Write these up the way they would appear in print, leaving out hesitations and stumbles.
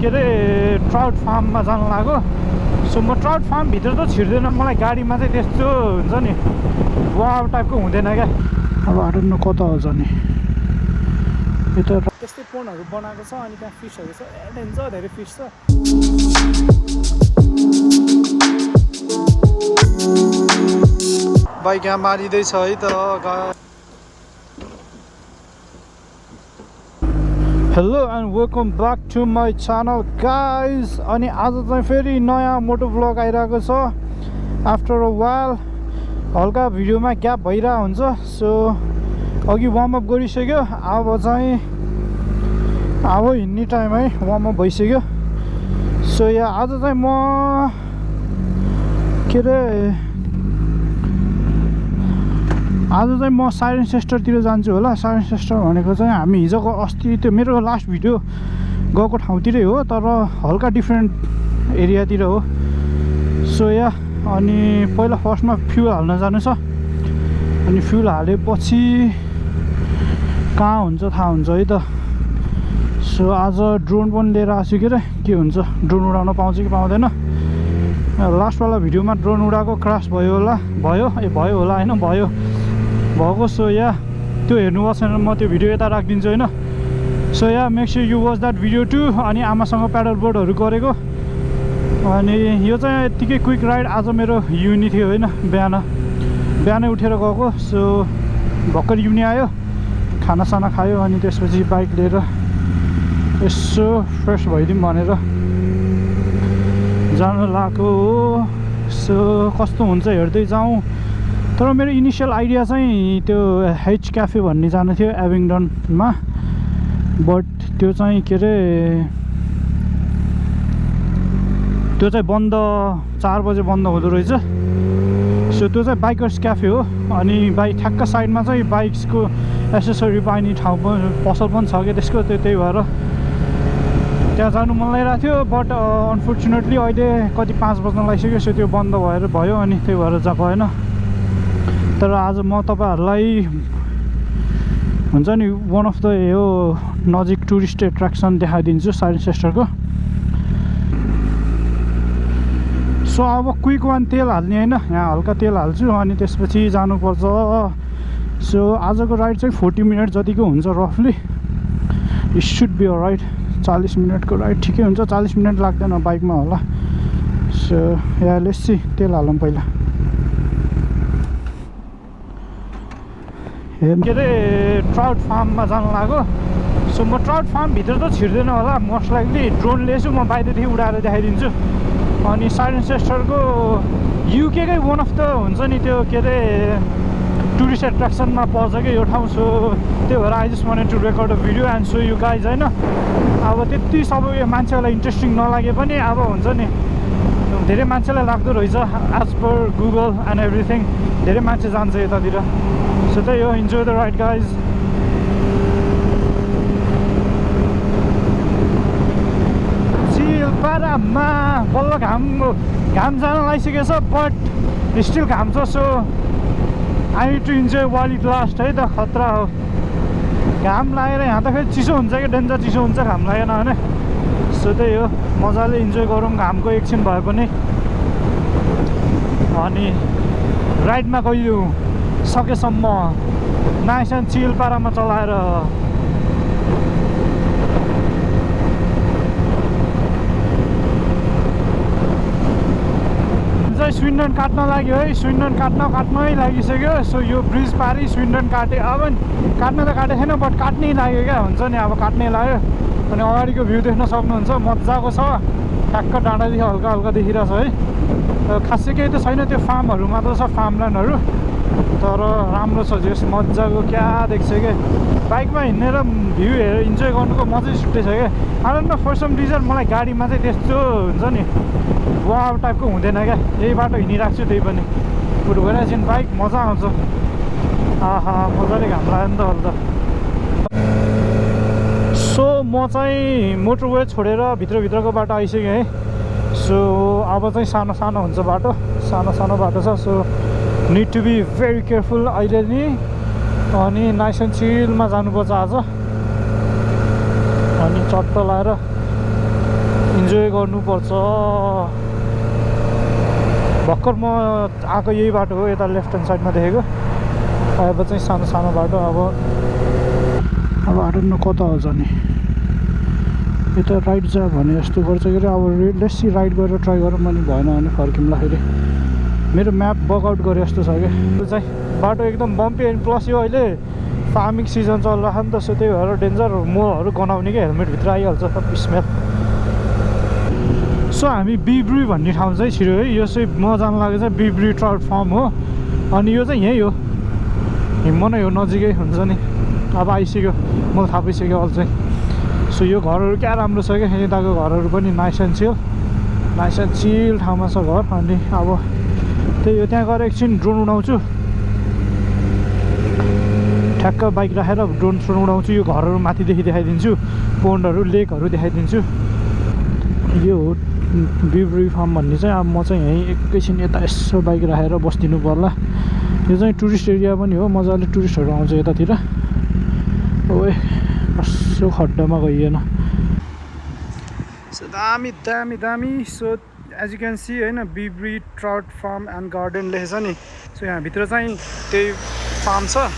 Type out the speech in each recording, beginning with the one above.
के अरे ट्राउट फार्ममा जान लाग्यो सो म ट्राउट फार्म भित्र त छिर्दैन मलाई गाडीमा चाहिँ त्यस्तो हुन्छ नि वाव टाइपको हुँदैन क्या अब आडन्न कता हो जाने यता त्यस्तै पोन्डहरू बनाएको छ अनि त्यहाँ फिसहरू छ डेन्ज धेरै फिस छ बाइक यहाँ मारिँदैछ है त hello and welcome back to my channel guys अनि आज चाहिँ फेरि नयाँ मोटो भ्लग आइरहेको छ आफ्टर अ वाइल हल्का भिडियोमा ग्याप भइरहेको हुन्छ सो अघि वार्मअप गरिसक्यो अब चाहिँ अब हिँड्ने टाइम है वार्मअप भइसक्यो सो यहाँ आज चाहिँ म के अरे आज चाहिँ म साइरेन सेस्टरतिर जान्छु होला साइरेन सेस्टर भनेको चाहिँ हामी हिजोको अस्ति त्यो मेरो लास्ट भिडियो गएको ठाउँतिरै हो तर हल्का डिफ्रेन्ट एरियातिर हो सो यहाँ अनि पहिला फर्स्टमा फ्युल हाल्न जानु छ अनि फ्युल हालेपछि कहाँ हुन्छ थाहा हुन्छ है त सो आज ड्रोन पनि लिएर आएको छु के हुन्छ ड्रोन उडाउन पाउँछ कि पाउँदैन लास्टवाला भिडियोमा ड्रोन उडाएको क्रास भयो होला भयो होला होइन भयो भएको सो या त्यो हेर्नु भएको छैन म त्यो भिडियो यता राखिदिन्छु होइन so yeah make sure you watch that video too अनि आमासँग प्याडल बोर्डहरू गरेको अनि यो चाहिँ यत्तिकै क्विक राइड आज मेरो युनि थियो होइन बिहानै उठेर गएको सो भर्खर युनि आयो खानासाना खायो अनि त्यसपछि बाइक लिएर यसो फ्रेस भइदिउँ भनेर जानु लागेको हो सो कस्तो हुन्छ हेर्दै जाउँ तर मेरो इनिसियल आइडिया चाहिँ त्यो हेच क्याफे भन्ने जानु थियो एभिङडनमा बट त्यो चाहिँ के अरे त्यो चाहिँ बन्द 4 बजे बन्द हुँदो रहेछ सो त्यो चाहिँ बाइकर्स क्याफे हो अनि ठ्याक्क साइडमा चाहिँ बाइक्सको एसेसरी पाइने ठाउँ पनि पसल पनि छ कि त्यसको त्यही भएर त्यहाँ जानु मन लागिरहेको थियो बट अनफर्चुनेटली अहिले कति 5 बज्न लागिसक्यो सो त्यो बन्द भयो अनि त्यही भएर जाएको होइन तर आज म तपाईहरुलाई हुन्छ नि वान अफ द यो नजिक टुरिस्ट एट्र्याक्सन देखाइदिन्छु साइरेन सेस्टरको सो अब क्विक वान तेल हाल्ने होइन यहाँ हल्का तेल हाल्छु अनि त्यसपछि जानुपर्छ सो आजको राइड चाहिँ 40 मिनट जतिको हुन्छ रफली इट सुड बी अलराइट 40 मिनटको राइड ठिकै हुन्छ 40 मिनट लाग्दैन बाइकमा होला सो यहाँ लेट्स तेल हालौँ पहिला के अरे ट्राउट फार्ममा जान लाग्यो सो म ट्राउट फार्मभित्र त छिर्दैन होला मोस्ट लाइकली ड्रोन लिएछु म बाहिरदेखि उडाएर देखाइदिन्छु अनि साइरेन सेस्टरको युकेकै वान अफ द हुन्छ नि त्यो के अरे टुरिस्ट एट्र्याक्सनमा पर्छ कि यो ठाउँ सो त्यही भएर I just wanted to record a video and so you guys होइन अब त्यति सबै मान्छेहरूलाई इन्ट्रेस्टिङ नलागे पनि अब हुन्छ नि धेरै मान्छेलाई लाग्दो रहेछ as per Google and everything धेरै मान्छे जान्छ यतातिर सो त्यही हो इन्जोय द राइड गाइज चिलपारामा बल्ल घाम जान लागिसकेको छ बट स्टिल घाम छ so I need to enjoy while it last है त खतरा हो घाम लागेर यहाँ त फेरि चिसो हुन्छ कि डेन्जर चिसो हुन्छ घाम लागेन भने सो त्यही हो मजाले इन्जोय गरौँ घामको एकछिन भए पनि अनि राइडमा गइयो सकेसम्म नाइस एन्ड चिल पारामा चलाएर चाहिँ स्विन्डन काट्न लाग्यो है स्विन्डन काट्नै लागिसक्यो सो यो ब्रिज पारी स्विन्डन काटे अब काट्न त काटेको छैन बट काट्नै लाग्यो क्या हुन्छ नि अब काट्नै लाग्यो अनि अगाडिको भ्यू देख्न सक्नुहुन्छ मजाको छ ठ्याक्क डाँडादेखि हल्का देखिरहेको छ है खासै केही त छैन त्यो फार्महरू मात्र छ फार्मल्यान्डहरू तर राम्रो छ जस मजाको क्या देख्छ क्या बाइकमा हिँडेर भ्यू हेरेर इन्जोय गर्नुको मजै छुट्टै छ क्या आनन्द फर सम रिजन मलाई गाडीमा चाहिँ त्यस्तो हुन्छ नि वाव टाइपको हुँदैन क्या यही बाटो हिँडिरहेको छु त्यही पनि बरु गइरहेको छु बाइक मजा आउँछ आहा मजाले घाम लाग्यो नि त अरू त सो म चाहिँ मोटरवे छोडेर भित्रको बाटो आइसकेँ है सो अब चाहिँ सानो हुन्छ बाटो सानो बाटो छ so need to be very careful अहिले नि अनि नाइस एन्ड चिलमा जानुपर्छ आज अनि चट्ट लाएर गर्नुपर्छ भर्खर म आएको यही बाटो हो यता लेफ्ट ह्यान्ड साइडमा देखेको अब चाहिँ सानो सानो बाटो अब आएर न कता हो जाने यता राइट जा भने जस्तो गर्छ कि अब लेसी राइट गरेर ट्राई गरौँ अनि भएन भने फर्किउँला फेरि मेरो म्याप वर्कआउट गरे जस्तो छ क्या त्यो चाहिँ बाटो एकदम बम्पी एन्ड प्लस यो अहिले फार्मिङ सिजन चलिरहेको नि त सो त्यही भएर डेन्जर मोहहरू गनाउने क्या हेलमेटभित्र आइहाल्छ स्मेल सो हामी बिब्री भन्ने ठाउँ चाहिँ छिर्यो है यो चाहिँ म जानु लागेको चाहिँ बिब्री ट्राउट फार्म हो अनि यो चाहिँ यहीँ हो हिम्म नै हो नजिकै हुन्छ नि अब आइसक्यो मलाई थाहा पाइसक्यो अहिले चाहिँ सो यो घरहरू क्या राम्रो छ क्या यताको घरहरू पनि नाइस एन्ड चिल ठाउँमा छ घर अनि अब त्यही हो त्यहाँ गएर एकछिन ड्रोन उडाउँछु ठ्याक्क बाइक राखेर ड्रोन उडाउँछु यो घरहरू माथिदेखि देखाइदिन्छु पोन्डहरू लेकहरू देखाइदिन्छु यो हो बिब्री फार्म भन्ने चाहिँ अब म चाहिँ यहीँ एकैछिन यता यसो बाइक राखेर बसिदिनु पर्ला यो चाहिँ टुरिस्ट एरिया पनि हो मजाले टुरिस्टहरू आउँछ यतातिर ओए कसो खड्डामा गइएन सो दामी दामी दामी so as you can see होइन बिब्री ट्राउट फार्म एन्ड गार्डन लेखेछ नि सो यहाँभित्र चाहिँ त्यही फार्म छ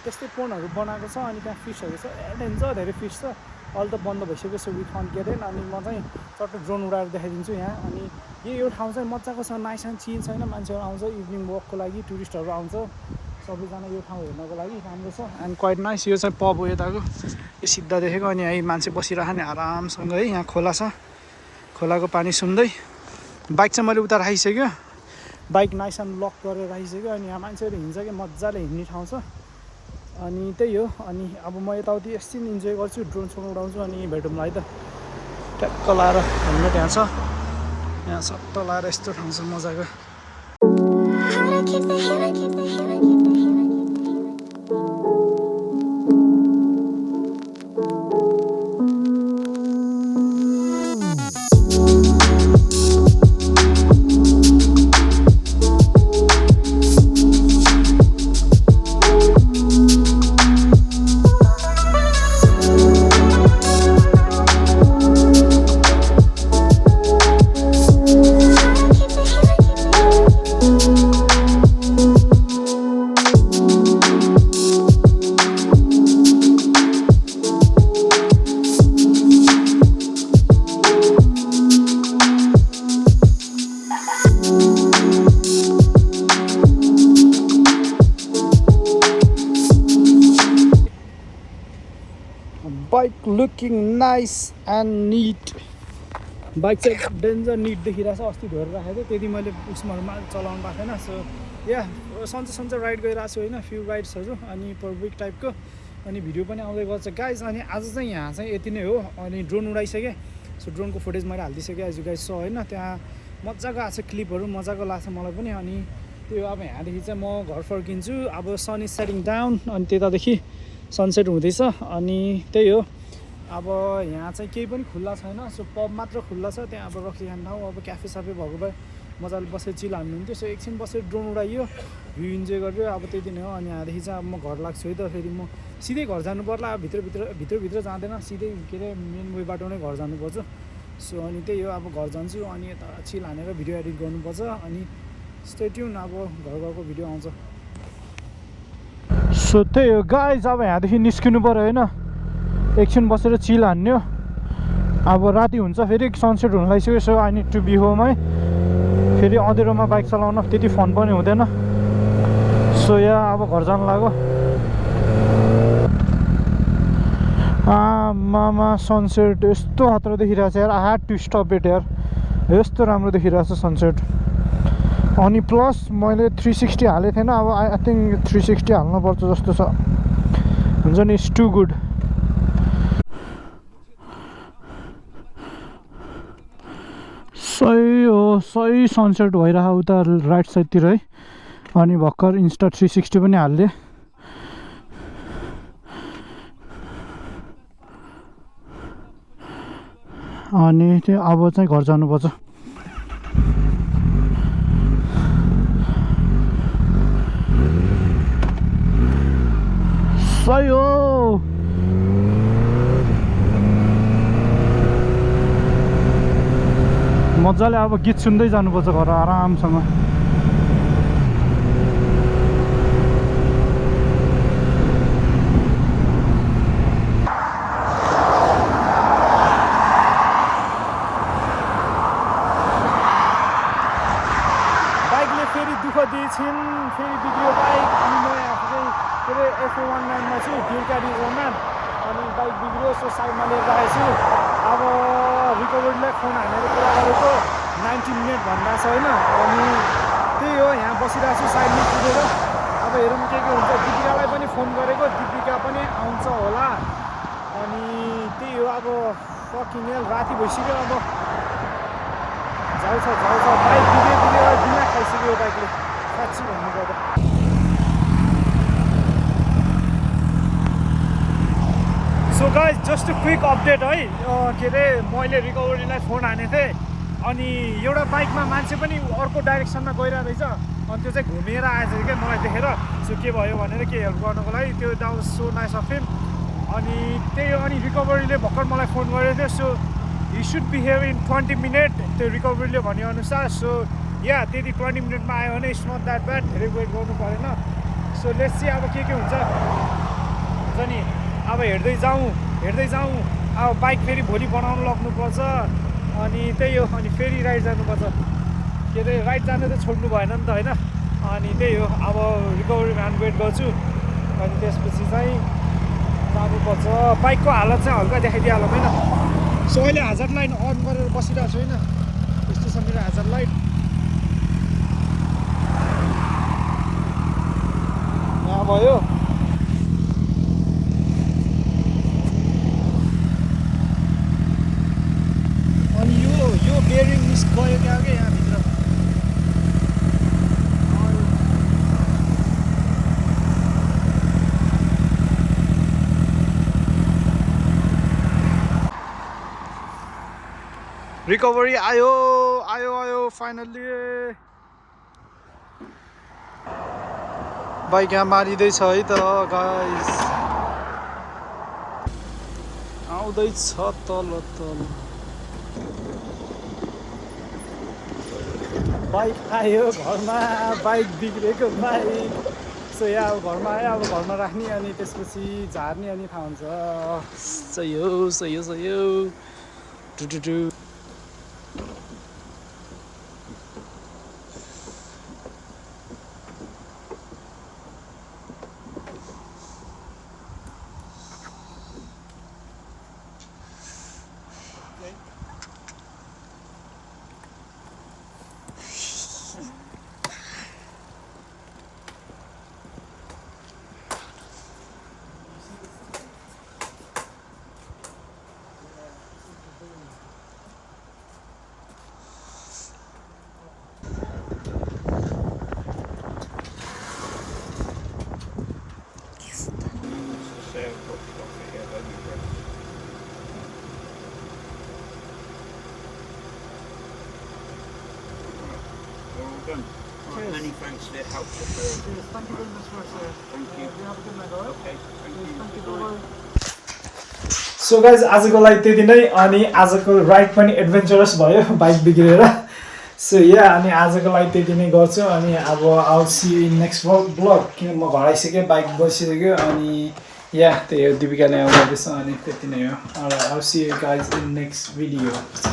त्यस्तै पोन्डहरू बनाएको छ अनि त्यहाँ फिसहरू छ डेन्जर धेरै फिस छ अहिले त बन्द भइसक्यो so we can't get in अनि म चाहिँ चट्ट ड्रोन उडाएर देखाइदिन्छु यहाँ अनि यो ठाउँ चाहिँ मजाको छ नाइस एन्ड चिल छैन मान्छेहरू आउँछ इभिनिङ वकको लागि टुरिस्टहरू आउँछ सबैजना यो ठाउँ हेर्नको लागि राम्रो छ एन्ड क्वाइट नाइस यो चाहिँ पब हो यताको यो सिधा देखेको अनि यहीँ मान्छे बसिरह नि आरामसँग है यहाँ खोला छ खोलाको पानी सुन्दै बाइक चाहिँ मैले उता राखिसक्यो बाइक नाइस एन्ड लक गरेर राखिसक्यो अनि यहाँ मान्छेहरू हिँड्छ कि मजाले हिँड्ने ठाउँ छ अनि त्यही हो अनि अब म यताउति एकछिन इन्जोय गर्छु ड्रोन उडाउँछु अनि भेटौँला है त ट्याक्क लाएर हेलमेट यहाँ छ यहाँ सट्ट लाएर यस्तो ठाउँ छ मजाको bike looking nice and neat bike चाहिँ डेन्जर निट देखिरहेको छ अस्ति धोएर राखेको थिएँ त्यति मैले उसमा चलाउनु पाएको थिएन सो या सन्चै राइड गइरहेको छु होइन फ्यु राइड्सहरू अनि पर विक टाइपको अनि भिडियो पनि आउँदै गर्छ गाइज अनि आज चाहिँ यहाँ चाहिँ यति नै हो अनि ड्रोन उडाइसकेँ सो ड्रोनको फुटेज मैले हालिदिइसकेँ एज यु गाइज सो होइन त्यहाँ मजाको आएको छ क्लिपहरू मजाको लाग्छ मलाई पनि अनि त्यो अब यहाँदेखि चाहिँ म घर फर्किन्छु अब सन इज सेटिङ डाउन अनि त्यतादेखि सनसेट हुँदैछ अनि त्यही हो अब यहाँ चाहिँ केही पनि खुल्ला छैन सो पब मात्र खुल्ला छ त्यहाँ अब रक्सी खाने ठाउँ अब क्याफे साफे भएको भए मजाले बसेर चिल हान्नुहुन्थ्यो सो एकछिन बसेर ड्रोन उडाइयो भ्यू इन्जोय गरियो अब त्यति नै हो अनि यहाँदेखि चाहिँ अब म घर लाग्छु है त फेरि म सिधै घर जानु पर्ला अब भित्रभित्र जाँदैन सिधै के अरे मेन वे बाटो नै घर जानुपर्छ सो अनि त्यही हो अब घर जान्छु अनि यता चिल हानेर भिडियो एडिट गर्नुपर्छ अनि स्टे ट्युन अब घरको भिडियो आउँछ सो त्यही हो गाइज अब यहाँदेखि निस्किनु पऱ्यो होइन एकछिन बसेर चिल हान्यो अब राति हुन्छ फेरि सनसेट हुन लागिसक्यो so I need to be home है फेरि अँधेरोमा बाइक चलाउन त्यति फन पनि हुँदैन सो यहाँ अब घर जानु लाग्यो आमामा सनसेट यस्तो खतरा देखिरहेको छ यार I had to stop it यार यस्तो राम्रो देखिरहेको छ सनसेट अनि प्लस मैले 360 हालेको थिएन अब आई थिङ्क 360 हाल्नुपर्छ जस्तो छ हुन्छ नि इट्स टु गुड सही हो सही सनसेट भइरहेको उता राइट साइडतिर है अनि भर्खर इन्स्टा 360 पनि हाल्ने अनि त्यो अब चाहिँ घर जानुपर्छ सही हो मजाले अब गीत सुन्दै जानुपर्छ घर आरामसँग बाइकले फेरि दुःख दिएछिन् फेरि बिग्रियो बाइक अनि म आफू चाहिँ के अरे F119 छु ढिलका रिजनमा अनि बाइक बिग्रियो सो साइडमा लिएर राखेको छु अब रिकभरीलाई फोन हानेर कुरा गरेको 90 मिनट भन्दा छ होइन अनि त्यही हो यहाँ बसिरहेको छु साइडमा पुगेर अब हेरौँ के हुन्छ दिपिकालाई पनि फोन गरेको दिपिका पनि आउँछ होला अनि त्यही हो अब फकिङ हेल राति भइसक्यो अब जाउँछ बाइक बिग्रेर दिमाग खाइसक्यो बाइकले साँच्ची भन्नुपर्दा so guys just quick update है के अरे मैले रिकभरीलाई फोन हानेको थिएँ अनि एउटा बाइकमा मान्छे पनि अर्को डाइरेक्सनमा गइरहेको रहेछ अनि त्यो चाहिँ घुमेर आएछ क्या मलाई देखेर सो के भयो भनेर के हेल्प गर्नको लागि त्यो that was so nice of him अनि त्यही हो अनि रिकभरीले भर्खर मलाई फोन गरेको थियो so he should be here in 20 minutes त्यो रिकभरीले भनेअनुसार सो या त्यति 20 मिनटमा आयो भने इट्स नट द्याट ब्याड धेरै वेट गर्नु परेन सो लेट्स सी अब के हुन्छ नि अब हेर्दै जाउँ अब बाइक फेरि भोलि बनाउनु लग्नुपर्छ अनि त्यही हो अनि फेरि राइड जानुपर्छ के अरे राइड जानु त छोड्नु भएन नि त होइन अनि त्यही हो अब रिकभरी भ्यान वेट गर्छु अनि त्यसपछि चाहिँ जानुपर्छ बाइकको हालत चाहिँ हल्का देखाइदिइहालौँ होइन सो अहिले हाजर लाइट अन गरेर बसिरहेको छु होइन यस्तो छ मेरो हाजर लाइट यहाँ भयो अनि यो बेरिङ मिस गयो क्या यहाँभित्र रिकभरी आयो फाइनल्ली बाइक यहाँ मारिँदैछ है त गाइस आउँदैछ तल बाइक आयो घरमा बाइक बिग्रेको बाइक सो यहाँ अब घरमा आयो अब घरमा राख्ने अनि त्यसपछि झार्ने अनि थाहा हुन्छ सही हो to Done. Right, many thanks for your help. Thank you very much for Thank you. you have a good night. Okay, thank you. So guys आजको लागि त्यति नै अनि आजको राइड पनि एडभेन्चरस भयो बाइक बिग्रेर सो या अनि आजको लागि त्यति नै गर्छु अनि अब आउ सी नेक्स्ट ब्लग किन म घर आइसकेँ बाइक बसिसक्यो अनि या त्यही हो दिपिकाले आउँदैछ अनि त्यति नै हो आउ see guys in next video